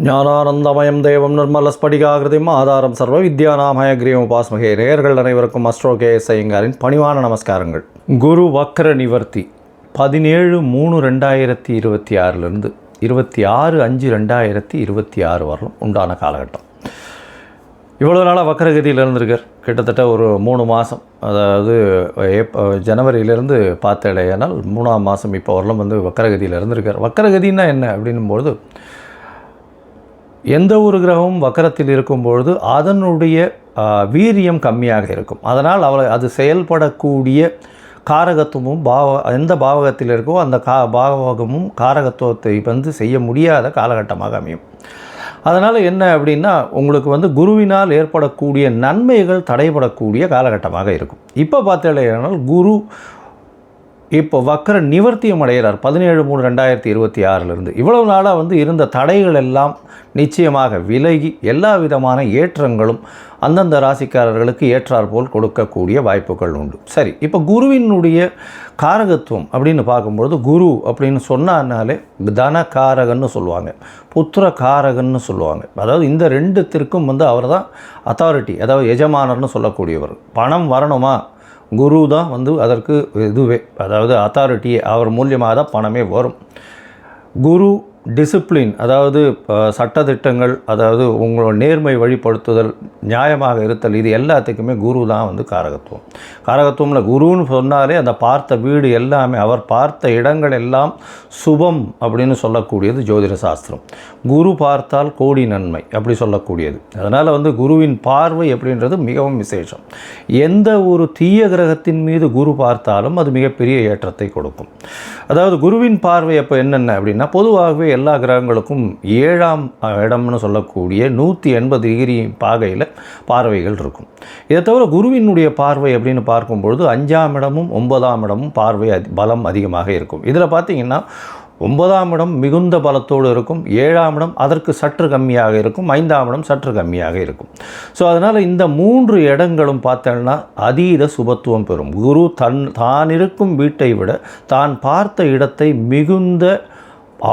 ஞானானந்தமயம் தேவம் நிர்மலஸ்படிகாகிருதிம் ஆதாரம் சர்வ வித்யாநாமய கிரீவம் உபாஸ்மகே. நேயர்கள் அனைவருக்கும் அஸ்ட்ரோ கேஎஸ் ஐயங்காரின் பணிவான நமஸ்காரங்கள். குரு வக்ர நிவர்த்தி 17/3/2026 26/5/2026 வரலும் உண்டான காலகட்டம். இவ்வளோ நாளாக வக்கரகதியில் இருந்திருக்கார். கிட்டத்தட்ட ஒரு 3 மாதம், அதாவது ஜனவரியிலேருந்து பார்த்தேனால் 3ஆம் மாதம் இப்போ வரலும் வக்கரகதியில் இருந்திருக்கார். வக்கரகதின்னா என்ன அப்படின்னும்பொழுது, எந்த ஒரு கிரகமும் வக்கரத்தில் இருக்கும்பொழுது அதனுடைய வீரியம் கம்மியாக இருக்கும். அதனால் அது செயல்படக்கூடிய காரகத்துவமும் எந்த பாவகத்தில் இருக்கோ அந்த பாவகமும் காரகத்துவத்தை செய்ய முடியாத காலகட்டமாக அமையும். அதனால் என்ன அப்படின்னா, உங்களுக்கு குருவினால் ஏற்படக்கூடிய நன்மைகள் தடைபடக்கூடிய காலகட்டமாக இருக்கும். இப்போ பார்த்தீங்கன்னா குரு இப்போ வக்கர நிவர்த்தியம் அடைகிறார் 17/3/2026 இவ்வளவு நாளாக இருந்த தடைகள் எல்லாம் நிச்சயமாக விலகி எல்லா விதமான ஏற்றங்களும் அந்தந்த ராசிக்காரர்களுக்கு ஏற்றாற்போல் கொடுக்கக்கூடிய வாய்ப்புகள் உண்டு. சரி, இப்போ குருவினுடைய காரகத்துவம் அப்படின்னு பார்க்கும்பொழுது, குரு அப்படின்னு சொன்னாலே தனகாரகன்னு சொல்லுவாங்க, புத்திர காரகன்னு சொல்லுவாங்க. அதாவது இந்த ரெண்டுத்திற்கும் அவர் தான் அத்தாரிட்டி, அதாவது எஜமானர்னு சொல்லக்கூடியவர். பணம் வரணுமா, குரு தான் அதற்கு இதுவே, அதாவது அத்தாரிட்டியே, அவர் மூலியமாக தான் பணமே வரும். குரு டிசிப்ளின், அதாவது சட்டத்திட்டங்கள், அதாவது உங்களோட நேர்மை வழிபடுத்துதல், நியாயமாக இருத்தல், இது எல்லாத்துக்குமே குரு தான் காரகத்துவம். காரகத்துவமில் குருன்னு சொன்னாலே அந்த பார்த்த வீடு எல்லாமே, அவர் பார்த்த இடங்கள் எல்லாம் சுபம் அப்படின்னு சொல்லக்கூடியது ஜோதிட சாஸ்திரம். குரு பார்த்தால் கோடி நன்மை அப்படி சொல்லக்கூடியது. அதனால் குருவின் பார்வை அப்படின்றது மிகவும் விசேஷம். எந்த ஒரு தீய கிரகத்தின் மீது குரு பார்த்தாலும் அது மிகப்பெரிய ஏற்றத்தை கொடுக்கும். அதாவது குருவின் பார்வை அப்போ என்னென்ன அப்படின்னா, பொதுவாகவே எல்லா கிரகங்களுக்கும் 7ஆம் இடம்னு சொல்லக்கூடிய 180 டிகிரி பாகையில் பார்வைகள் இருக்கும். இதை தவிர குருவினுடைய பார்வை அப்படின்னு பார்க்கும்பொழுது 5ஆம் இடமும் 9ஆம் இடமும் பார்வை பலம் அதிகமாக இருக்கும். இதில் பார்த்திங்கன்னா 9ஆம் இடம் மிகுந்த பலத்தோடு இருக்கும், 7ஆம் இடம் அதற்கு சற்று கம்மியாக இருக்கும், 5ஆம் இடம் சற்று கம்மியாக இருக்கும். ஸோ அதனால் இந்த 3 இடங்களும் பார்த்தோன்னா அதீத சுபத்துவம் பெறும். குரு தான் இருக்கும் வீட்டை விட தான் பார்த்த இடத்தை மிகுந்த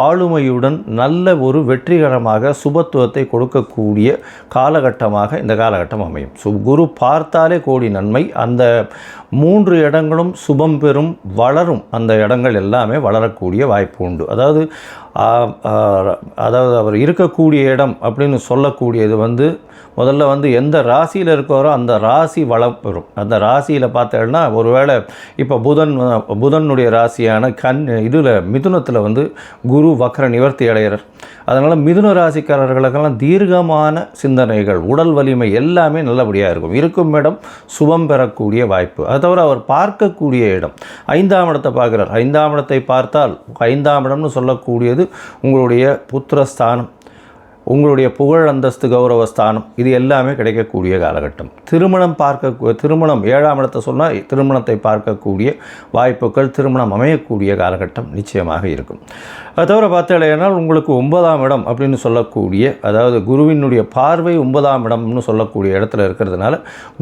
ஆளுமையுடன் நல்ல ஒரு வெற்றிகரமாக சுபத்துவத்தை கொடுக்கக்கூடிய காலகட்டமாக இந்த காலகட்டம் அமையும். குரு பார்த்தாலே கோடி நன்மை. அந்த 3 இடங்களும் சுபம் பெறும், வளரும். அந்த இடங்கள் எல்லாமே வளரக்கூடிய வாய்ப்பு உண்டு. அதாவது அவர் இருக்கக்கூடிய இடம் அப்படின்னு சொல்லக்கூடியது முதல்ல எந்த ராசியில் இருக்கிறோ அந்த ராசி வளம் பெறும். அந்த ராசியில் பார்த்தேன்னா, ஒருவேளை இப்போ புதனுடைய ராசியான இதில் மிதுனத்தில் குரு வக்ர நிவர்த்தி அடைகிறார். அதனால் மிதுன ராசிக்காரர்களுக்கெல்லாம் தீர்க்கமான சிந்தனைகள், உடல் வலிமை எல்லாமே நல்லபடியாக இருக்கும். இருக்கும் இடம் சுபம் பெறக்கூடிய வாய்ப்பு. அது தவிர அவர் பார்க்கக்கூடிய இடம் 5ஆம் இடத்தை பார்க்குறார். 5ஆம் இடத்தை பார்த்தால் 5ஆம் இடம்னு சொல்லக்கூடியது உங்களுடைய புத்திரஸ்தானம், உங்களுடைய புகழ் அந்தஸ்து கௌரவஸ்தானம், இது எல்லாமே கிடைக்கக்கூடிய காலகட்டம். திருமணம் 7ஆம் இடத்தை சொன்னால் திருமணத்தை பார்க்கக்கூடிய வாய்ப்புகள், திருமணம் அமையக்கூடிய காலகட்டம் நிச்சயமாக இருக்கும். அது தவிர பார்த்தீங்கன்னா உங்களுக்கு 9ஆம் இடம் அப்படின்னு சொல்லக்கூடிய, அதாவது குருவினுடைய பார்வை 9ஆம் இடம்னு சொல்லக்கூடிய இடத்துல இருக்கிறதுனால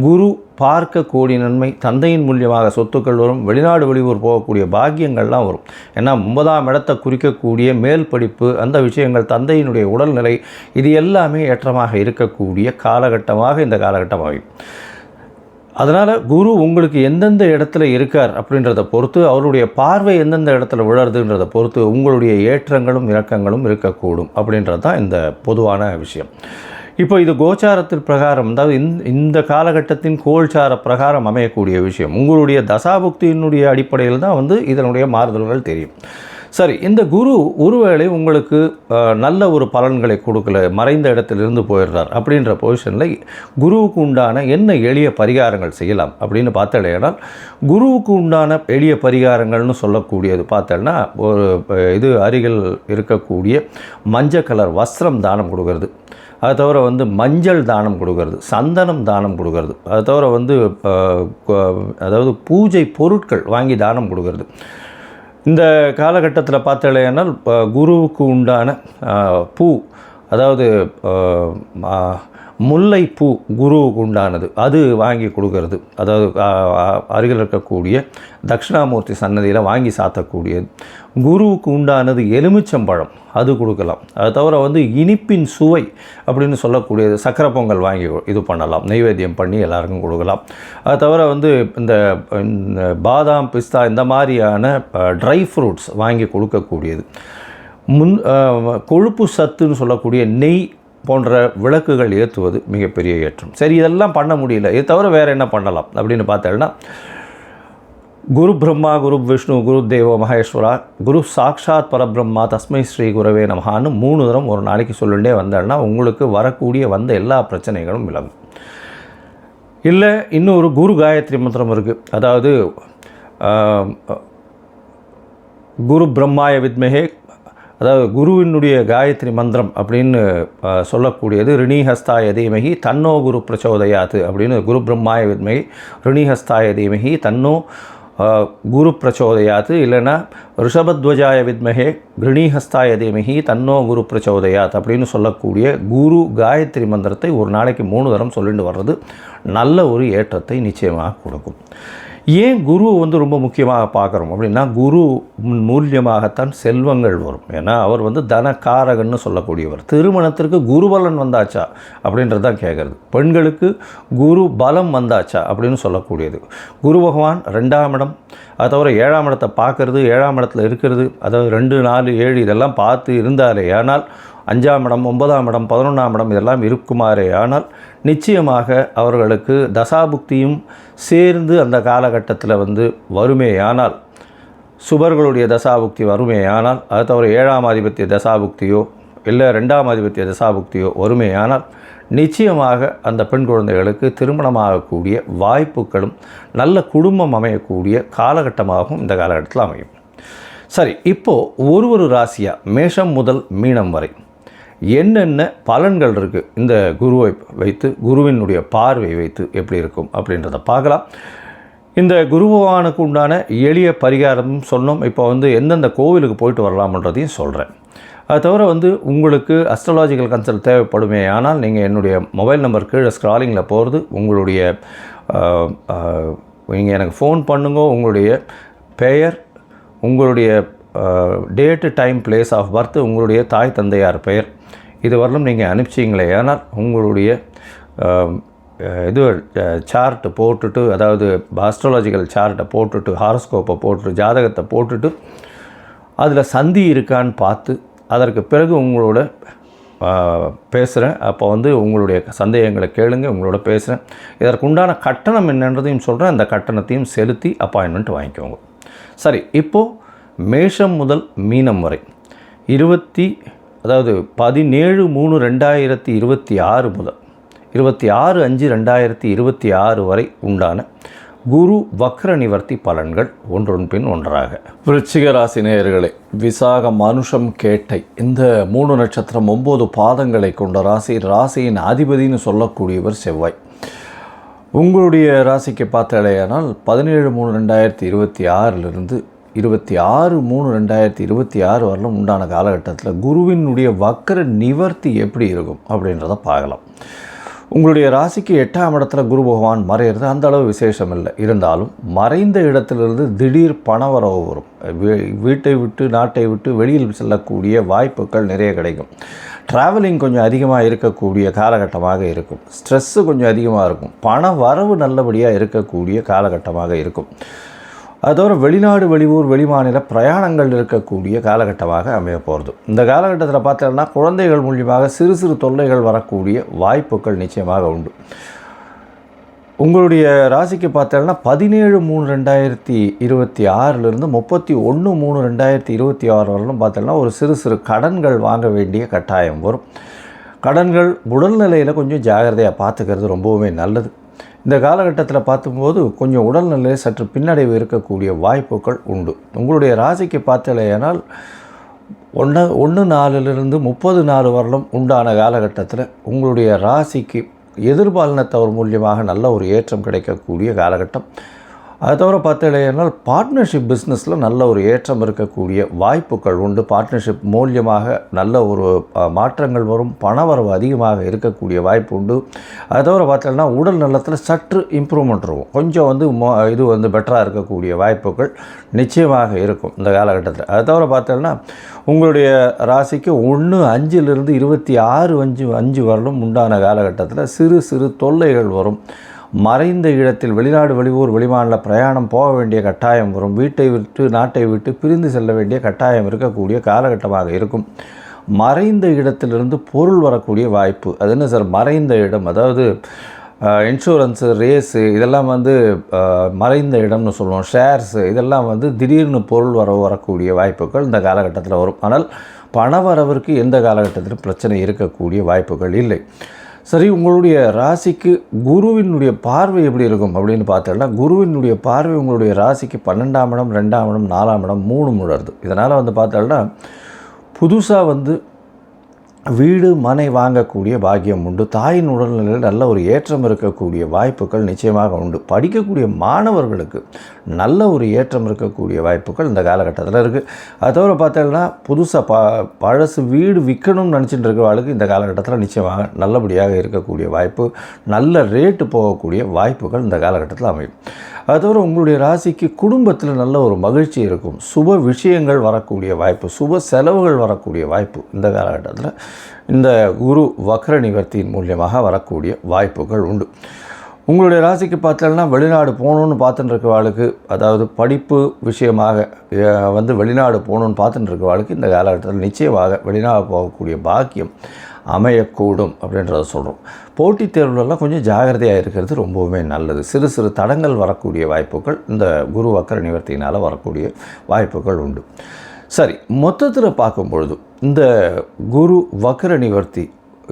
குரு பார்க்க கோடி நன்மை, தந்தையின் மூலியமாக சொத்துக்கள் வரும், வெளிநாடு வெளியூர் போகக்கூடிய பாக்கியங்கள்லாம் வரும். ஏன்னா 9ஆம் இடத்தை குறிக்கக்கூடிய மேல் படிப்பு, அந்த விஷயங்கள், தந்தையினுடைய உடல்நிலை, இது எல்லாமே ஏற்றமாக இருக்கக்கூடிய காலகட்டமாக இந்த காலகட்டம் ஆகும். அதனால் குரு உங்களுக்கு எந்தெந்த இடத்துல இருக்கார் அப்படின்றத பொறுத்து, அவருடைய பார்வை எந்தெந்த இடத்துல விழறதுன்றதை பொறுத்து உங்களுடைய ஏற்றங்களும் இறக்கங்களும் இருக்கக்கூடும் அப்படின்றது தான் இந்த பொதுவான விஷயம். இப்போ இது கோச்சாரத்தின் பிரகாரம், அதாவது இந்த காலகட்டத்தின் கோல்சார பிரகாரம் அமையக்கூடிய விஷயம். உங்களுடைய தசாபுக்தியினுடைய அடிப்படையில் தான் இதனுடைய மாறுதல்கள் தெரியும். சரி, இந்த குரு ஒருவேளை உங்களுக்கு நல்ல ஒரு பலன்களை கொடுக்கல, மறைந்த இடத்திலிருந்து போயிடுறார் அப்படின்ற பொசிஷனில் குருவுக்கு உண்டான என்ன எளிய பரிகாரங்கள் செய்யலாம் அப்படின்னு பார்த்தேன்னா, குருவுக்கு உண்டான எளிய பரிகாரங்கள்னு சொல்லக்கூடியது பார்த்தேன்னா, ஒரு இது அருகில் இருக்கக்கூடிய மஞ்சள் கலர் வஸ்திரம் தானம் கொடுக்கறது, அது தவிர மஞ்சள் தானம் கொடுக்கறது, சந்தனம் தானம் கொடுக்கறது, அது தவிர அதாவது பூஜை பொருட்கள் வாங்கி தானம் கொடுக்கறது. இந்த காலகட்டத்தில் பார்த்தீங்கன்னா குருவுக்கு உண்டான பூ, அதாவது முல்லைப்பூ குருவுக்கு உண்டானது அது வாங்கி கொடுக்கறது, அதாவது அருகில் இருக்கக்கூடிய தட்சிணாமூர்த்தி சன்னதியில் வாங்கி சாத்தக்கூடியது. குருவுக்கு உண்டானது எலுமிச்சம்பழம், அது கொடுக்கலாம். அது தவிர இனிப்பின் சுவை அப்படின்னு சொல்லக்கூடியது சக்கரை பொங்கல் வாங்கி இது பண்ணலாம், நைவேத்தியம் பண்ணி எல்லாருக்கும் கொடுக்கலாம். அது தவிர இந்த பாதாம் பிஸ்தா இந்த மாதிரியான ட்ரை ஃப்ரூட்ஸ் வாங்கி கொடுக்கக்கூடியது. கொழுப்பு சத்துன்னு சொல்லக்கூடிய நெய் போன்ற விளக்குகள் ஏற்றுவது மிகப்பெரிய ஏற்றம். சரி, இதெல்லாம் பண்ண முடியல, இது தவிர வேறு என்ன பண்ணலாம் அப்படின்னு பார்த்தேன்னா, குரு பிரம்மா குரு விஷ்ணு குரு தேவோ மகேஸ்வரா குரு சாக்ஷாத் பரபிரம்மா தஸ்மை ஸ்ரீ குருவே நமஹான்னு 3 தரம் ஒரு நாளைக்கு சொல்லிகிட்டே வந்தேன்னா உங்களுக்கு வரக்கூடிய எல்லா பிரச்சனைகளும் விலகும். இல்லை, இன்னொரு குரு காயத்ரி மந்திரம் இருக்குது. அதாவது குரு பிரம்மாய வித்மஹே, அதாவது குருவினுடைய காயத்ரி மந்திரம் அப்படின்னு சொல்லக்கூடியது ரிணிஹஸ்தாய தீமகி தன்னோ குரு பிரச்சோதயாத்து அப்படின்னு. குரு பிரம்மாய வித்மகி ரிணிஹஸ்தாய தீமகி தன்னோ குரு பிரச்சோதயாத்து, இல்லைன்னா ரிஷபத்வஜாய வித்மகே ரிணிஹஸ்தாய தீமகி தன்னோ குரு பிரச்சோதயாத் அப்படின்னு சொல்லக்கூடிய குரு காயத்ரி மந்திரத்தை ஒரு நாளைக்கு 3 தரம் சொல்லிட்டு வர்றது நல்ல ஒரு ஏற்றத்தை நிச்சயமாக கொடுக்கும். ஏன் குருவை ரொம்ப முக்கியமாக பார்க்குறோம் அப்படின்னா, குரு மூலியமாகத்தான் செல்வங்கள் வரும். ஏன்னா அவர் தனக்காரகன்னு சொல்லக்கூடியவர். திருமணத்திற்கு குருபலன் வந்தாச்சா அப்படின்றதான் கேட்குறது. பெண்களுக்கு குரு பலம் வந்தாச்சா அப்படின்னு சொல்லக்கூடியது. குரு பகவான் 2ஆம் இடம், அது தவிர 7ஆம் இடத்தை பார்க்கறது, 7ஆம் இடத்துல இருக்கிறது, அதாவது 2, 4, 7 இதெல்லாம் பார்த்து இருந்தாலே ஆனால் 5ஆம் இடம் 9ஆம் இடம் 11ஆம் இடம் இதெல்லாம் இருக்குமாறே ஆனால் நிச்சயமாக அவர்களுக்கு தசாபுக்தியும் சேர்ந்து அந்த காலகட்டத்தில் வருமேயானால், சுபர்களுடைய தசாபுக்தி வருமேயானால், அது தவிர 7ஆம் ஆதிபத்திய தசாபுக்தியோ இல்லை 2ஆம் ஆதிபத்திய தசாபுக்தியோ வருமேயானால் நிச்சயமாக அந்த பெண் குழந்தைகளுக்கு திருமணமாகக்கூடிய வாய்ப்புகளும் நல்ல குடும்பம் அமையக்கூடிய காலகட்டமாகவும் இந்த காலகட்டத்தில் அமையும். சரி, இப்போது ஒரு ராசியாக மேஷம் முதல் மீனம் வரை என்னென்ன பலன்கள் இருக்குது இந்த குருவை வைத்து, குருவினுடைய பார்வை வைத்து எப்படி இருக்கும் அப்படின்றத பார்க்கலாம். இந்த குரு பகவானுக்கு உண்டான எளிய பரிகாரமும் சொன்னோம். இப்போ எந்தெந்த கோவிலுக்கு போயிட்டு வரலாம்ன்றதையும் சொல்கிறேன். அது தவிர உங்களுக்கு அஸ்ட்ராலாஜிக்கல் கன்சல்ட் தேவைப்படுமே ஆனால் நீங்கள் என்னுடைய மொபைல் நம்பர் கீழே ஸ்க்ராலிங்கில் போகிறது, உங்களுடைய நீங்கள் எனக்கு ஃபோன் பண்ணுங்க. உங்களுடைய பெயர், உங்களுடைய date time place of birth, உங்களுடைய தாய் தந்தையார் பெயர், இது வரலும் நீங்கள் அனுப்பிச்சிங்களே ஆனால் உங்களுடைய இது சார்ட்டு போட்டுட்டு, அதாவது ஆஸ்ட்ராலஜிக்கல் சார்ட்டை போட்டுட்டு, ஹாரோஸ்கோப்பை போட்டுட்டு, ஜாதகத்தை போட்டுட்டு அதில் சந்தி இருக்கான்னு பார்த்து அதற்கு பிறகு உங்களோட பேசுகிறேன். அப்போ உங்களுடைய சந்தேகங்களை கேளுங்க, உங்களோட பேசுகிறேன். இதற்குண்டான கட்டணம் என்னன்றதையும் சொல்கிறேன். அந்த கட்டணத்தையும் செலுத்தி அப்பாயின்மெண்ட் வாங்கிக்கோங்க. சரி, இப்போது மேஷம் முதல் மீனம் வரை 17/3/2026 முதல் 26/5/2026 வரை உண்டான குரு வக்ர நிவர்த்தி பலன்கள் ஒன்றொன் பின் ஒன்றாக. விருச்சிக ராசி நேயர்களே, விசாகம் அனுஷம் கேட்டை இந்த 3 நட்சத்திரம் 9 பாதங்களை கொண்ட ராசி. ராசியின் அதிபதினு சொல்லக்கூடியவர் செவ்வாய். உங்களுடைய ராசிக்கு பார்த்தாலேயானால் 17/3/2026 26/3/2026 வரலும் உண்டான காலகட்டத்தில் குருவினுடைய வக்ர நிவர்த்தி எப்படி இருக்கும் அப்படின்றத பார்க்கலாம். உங்களுடைய ராசிக்கு 8ஆம் இடத்துல குரு பகவான் மறையிறது அந்த அளவு விசேஷம் இல்லை. இருந்தாலும் மறைந்த இடத்திலிருந்து திடீர் பணவரவு வரும். வீட்டை விட்டு நாட்டை விட்டு வெளியில் செல்லக்கூடிய வாய்ப்புகள் நிறைய கிடைக்கும். ட்ராவலிங் கொஞ்சம் அதிகமாக இருக்கக்கூடிய காலகட்டமாக இருக்கும். ஸ்ட்ரெஸ்ஸு கொஞ்சம் அதிகமாக இருக்கும். பண வரவு நல்லபடியாக இருக்கக்கூடிய காலகட்டமாக இருக்கும். அதோட வெளிநாடு வெளியூர் வெளிமாநில பிரயாணங்கள் இருக்கக்கூடிய காலகட்டமாக அமைய போகிறது. இந்த காலகட்டத்தில் பார்த்தோம்னா குழந்தைகள் மூலியமாக சிறு சிறு தொல்லைகள் வரக்கூடிய வாய்ப்புகள் நிச்சயமாக உண்டு. உங்களுடைய ராசிக்கு பார்த்தோம்னா 17/3/2026 31/3/2026 வரலும் பார்த்தோம்னா ஒரு சிறு சிறு கடன்கள் வாங்க வேண்டிய கட்டாயம் வரும். கடன்கள் உடல்நிலையில் கொஞ்சம் ஜாகிரதையாக பார்த்துக்கிறது ரொம்பவுமே நல்லது. இந்த காலகட்டத்தில் பார்க்கும்போது கொஞ்சம் உடல்நிலையில் சற்று பின்னடைவு இருக்கக்கூடிய வாய்ப்புகள் உண்டு. உங்களுடைய ராசிக்கு பார்த்தலையானால் 1/4 30 வரலும் உண்டான காலகட்டத்தில் உங்களுடைய ராசிக்கு எதிர்பாலினத்தவர் மூலியமாக நல்ல ஒரு ஏற்றம் கிடைக்கக்கூடிய காலகட்டம். அது தவிர பார்த்தீங்கன்னா பார்ட்னர்ஷிப் பிஸ்னஸில் நல்ல ஒரு ஏற்றம் இருக்கக்கூடிய வாய்ப்புகள் உண்டு. பார்ட்னர்ஷிப் மூலியமாக நல்ல ஒரு மாற்றங்கள் வரும், பணவரவு அதிகமாக இருக்கக்கூடிய வாய்ப்பு உண்டு. அது தவிர பார்த்தீங்கன்னா உடல் நலத்தில் சற்று இம்ப்ரூவ்மெண்ட் இருக்கும், கொஞ்சம் வந்து இது வந்து பெட்டராக இருக்கக்கூடிய வாய்ப்புகள் நிச்சயமாக இருக்கும் இந்த காலகட்டத்தில். அது தவிர பார்த்தீங்கன்னா உங்களுடைய ராசிக்கு 1-5 26-5 வருடம் உண்டான காலகட்டத்தில் சிறு சிறு தொல்லைகள் வரும். மறைந்த இடத்தில் வெளிநாடு வெளியூர் வெளிமாநில பிரயாணம் போக வேண்டிய கட்டாயம் வரும். வீட்டை விட்டு நாட்டை விட்டு பிரிந்து செல்ல வேண்டிய கட்டாயம் இருக்கக்கூடிய காலகட்டமாக இருக்கும். மறைந்த இடத்திலிருந்து பொருள் வரக்கூடிய வாய்ப்பு. அது என்ன சார் மறைந்த இடம்? அதாவது இன்சூரன்ஸு, ரேஸு இதெல்லாம் வந்து மறைந்த இடம்னு சொல்லுவோம். ஷேர்ஸு இதெல்லாம் வந்து திடீர்னு பொருள் வரக்கூடிய வாய்ப்புகள் இந்த காலகட்டத்தில் வரும். ஆனால் பணவரவிற்கு எந்த காலகட்டத்திலும் பிரச்சனை இருக்கக்கூடிய வாய்ப்புகள் இல்லை. சரி, உங்களுடைய ராசிக்கு குருவினுடைய பார்வை எப்படி இருக்கும் அப்படின்னு பார்த்தோம்னா, குருவினுடைய பார்வை உங்களுடைய ராசிக்கு 12ஆம் இடம், 2ஆம் இடம், 4ஆம் இடம், 3 வருது. இதனால் வந்து பார்த்தோம்னா புதுசாக வந்து வீடு மனை வாங்கக்கூடிய பாக்கியம் உண்டு. தாயின் உடல்நிலையில் நல்ல ஒரு ஏற்றம் இருக்கக்கூடிய வாய்ப்புகள் நிச்சயமாக உண்டு. படிக்கக்கூடிய மாணவர்களுக்கு நல்ல ஒரு ஏற்றம் இருக்கக்கூடிய வாய்ப்புகள் இந்த காலகட்டத்தில் இருக்குது. அது தவிர பார்த்தீங்கன்னா புதுசாக பழசு வீடு விற்கணும்னு நினச்சிட்டு இருக்கிறவர்களுக்கு இந்த காலகட்டத்தில் நிச்சயமாக நல்லபடியாக இருக்கக்கூடிய வாய்ப்பு, நல்ல ரேட்டு போகக்கூடிய வாய்ப்புகள் இந்த காலகட்டத்தில் அமையும். அது தவிர உங்களுடைய ராசிக்கு குடும்பத்தில் நல்ல ஒரு மகிழ்ச்சி இருக்கும், சுப விஷயங்கள் வரக்கூடிய வாய்ப்பு, சுப செலவுகள் வரக்கூடிய வாய்ப்பு இந்த காலகட்டத்தில் இந்த குரு வக்ர நிவர்த்தியின் மூலியமாக வரக்கூடிய வாய்ப்புகள் உண்டு. உங்களுடைய ராசிக்கு பார்த்தோம்னா வெளிநாடு போகணுன்னு பார்த்துட்டு இருக்கிறவாளுக்கு, அதாவது படிப்பு விஷயமாக வந்து வெளிநாடு போகணுன்னு பார்த்துட்டு இருக்கிறவாளுக்கு இந்த காலகட்டத்தில் நிச்சயமாக வெளிநாடு போகக்கூடிய பாக்கியம் அமையக்கூடும் அப்படின்றத சொல்கிறோம். போட்டித் தேர்வுலலாம் கொஞ்சம் ஜாகிரதையாக இருக்கிறது ரொம்பவுமே நல்லது. சிறு சிறு தடங்கள் வரக்கூடிய வாய்ப்புகள் இந்த குரு வக்ர நிவர்த்தியினால் வரக்கூடிய வாய்ப்புகள் உண்டு. சரி, மொத்தத்தில் பார்க்கும்பொழுது இந்த குரு வக்ர நிவர்த்தி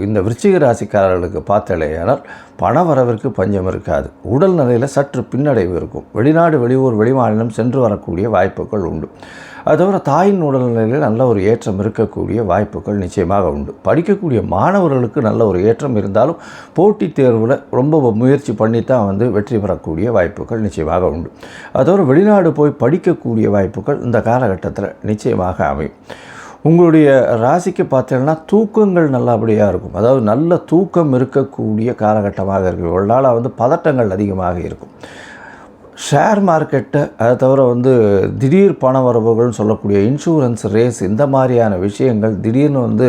இந்த விருச்சிக ராசிக்காரர்களுக்கு பார்த்தாலேயானால் பண வரவிற்கு பஞ்சம் இருக்காது. உடல் நிலையில் சற்று பின்னடைவு இருக்கும். வெளிநாடு வெளியூர் வெளிமாநிலம் சென்று வரக்கூடிய வாய்ப்புகள் உண்டு. அது தவிர தாயின் உடல்நிலையில் நல்ல ஒரு ஏற்றம் இருக்கக்கூடிய வாய்ப்புகள் நிச்சயமாக உண்டு. படிக்கக்கூடிய மாணவர்களுக்கு நல்ல ஒரு ஏற்றம் இருந்தாலும் போட்டித் தேர்வில் ரொம்ப முயற்சி பண்ணித்தான் வந்து வெற்றி பெறக்கூடிய வாய்ப்புகள் நிச்சயமாக உண்டு. அது தவிர வெளிநாடு போய் படிக்கக்கூடிய வாய்ப்புகள் இந்த காலகட்டத்தில் நிச்சயமாக அமையும். உங்களுடைய ராசிக்கு பார்த்தீங்கன்னா தூக்கங்கள் நல்லபடியாக இருக்கும். அதாவது நல்ல தூக்கம் இருக்கக்கூடிய காலகட்டமாக இருக்குது. ஒரு நாளாக வந்து பதட்டங்கள் அதிகமாக இருக்கும். ஷேர் மார்க்கெட்டை, அதை தவிர வந்து திடீர் பண வரவுகள்னு சொல்லக்கூடிய இன்சூரன்ஸ், ரேஸ் இந்த மாதிரியான விஷயங்கள் திடீர்னு வந்து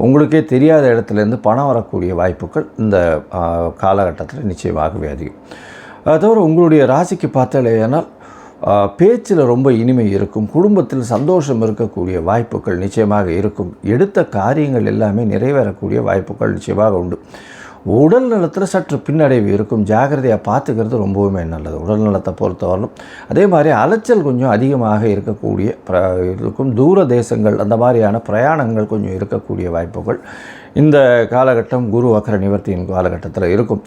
உங்களுக்கே தெரியாத இடத்துலேருந்து பணம் வரக்கூடிய வாய்ப்புகள் இந்த காலகட்டத்தில் நிச்சயமாகவே அதிகம். அதை தவிர உங்களுடைய ராசிக்கு பார்த்தாலேனால் பேச்சில் ரொம்ப இனிமை இருக்கும். குடும்பத்தில் சந்தோஷம் இருக்கக்கூடிய வாய்ப்புகள் நிச்சயமாக இருக்கும். எடுத்த காரியங்கள் எல்லாமே நிறைவேறக்கூடிய வாய்ப்புகள் நிச்சயமாக உண்டு. உடல் நலத்தில் சற்று பின்னடைவு இருக்கும். ஜாகிரதையாக பார்த்துக்கிறது ரொம்பவுமே நல்லது உடல் நலத்தை பொறுத்தவரைக்கும். அதே மாதிரி அலைச்சல் கொஞ்சம் அதிகமாக இருக்கக்கூடிய இருக்கும். தூர தேசங்கள் அந்த மாதிரியான பிரயாணங்கள் கொஞ்சம் இருக்கக்கூடிய வாய்ப்புகள் இந்த காலகட்டம் குரு வக்ர நிவர்த்தியின் காலகட்டத்தில் இருக்கும்.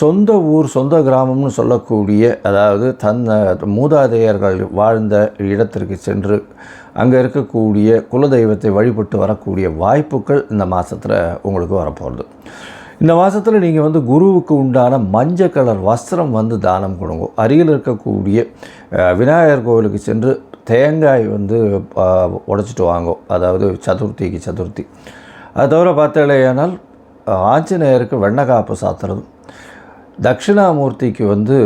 சொந்த ஊர் சொந்த கிராமம்னு சொல்லக்கூடிய, அதாவது மூதாதையர்கள் வாழ்ந்த இடத்திற்கு சென்று அங்கே இருக்கக்கூடிய குலதெய்வத்தை வழிபட்டு வரக்கூடிய வாய்ப்புகள் இந்த மாதத்தில் உங்களுக்கு வரப்போகிறது. இந்த மாதத்தில் நீங்கள் வந்து குருவுக்கு உண்டான மஞ்சள் கலர் வஸ்திரம் வந்து தானம் கொடுங்க. அருகில் இருக்கக்கூடிய விநாயகர் கோவிலுக்கு சென்று தேங்காய் வந்து உடைச்சிட்டு வாங்கோ, அதாவது சதுர்த்திக்கு சதுர்த்தி. அது தவிர பார்த்தாலேயானால் ஆஞ்சநேயருக்கு வெண்ணக்காப்பு சாத்துறதும், தட்சிணாமூர்த்திக்கு வந்து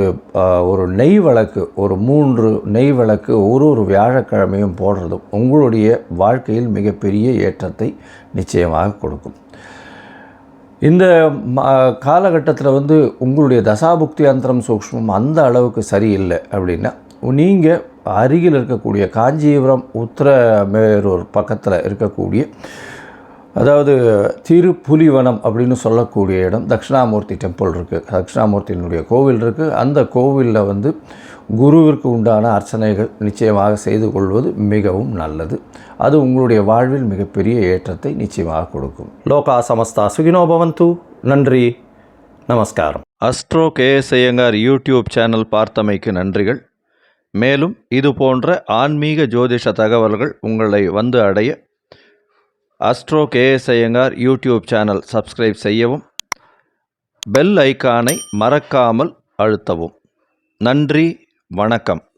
ஒரு நெய் விளக்கு, ஒரு 3 நெய் விளக்கு ஒரு வியாழக்கிழமையும் போடுறதும் உங்களுடைய வாழ்க்கையில் மிகப்பெரிய ஏற்றத்தை நிச்சயமாக கொடுக்கும். இந்த காலகட்டத்தில் வந்து உங்களுடைய தசாபுக்தி அந்தரம் சூக்ஷ்மம் அந்த அளவுக்கு சரியில்லை அப்படின்னா, நீங்கள் அருகில் இருக்கக்கூடிய காஞ்சிபுரம் உத்திரமேரூர் பக்கத்தில் இருக்கக்கூடிய, அதாவது திருப்புலிவனம் அப்படின்னு சொல்லக்கூடிய இடம், தட்சிணாமூர்த்தி டெம்பிள் இருக்குது, தட்சிணாமூர்த்தியினுடைய கோவில் இருக்குது. அந்த கோவிலில் வந்து குருவிற்கு உண்டான அர்ச்சனைகள் நிச்சயமாக செய்து கொள்வது மிகவும் நல்லது. அது உங்களுடைய வாழ்வில் மிகப்பெரிய ஏற்றத்தை நிச்சயமாக கொடுக்கும். லோகா சமஸ்தா சுகினோ பவந்து. நன்றி, நமஸ்காரம். Astro KS Iyengar YouTube channel பார்த்தமைக்கு நன்றிகள். மேலும் இது போன்ற ஆன்மீக ஜோதிஷ தகவல்கள் உங்களை வந்து அடைய astro KS Iyengar YouTube channel subscribe செய்யவும், பெல் ஐக்கானை மறக்காமல் அழுத்தவும். நன்றி, வணக்கம்.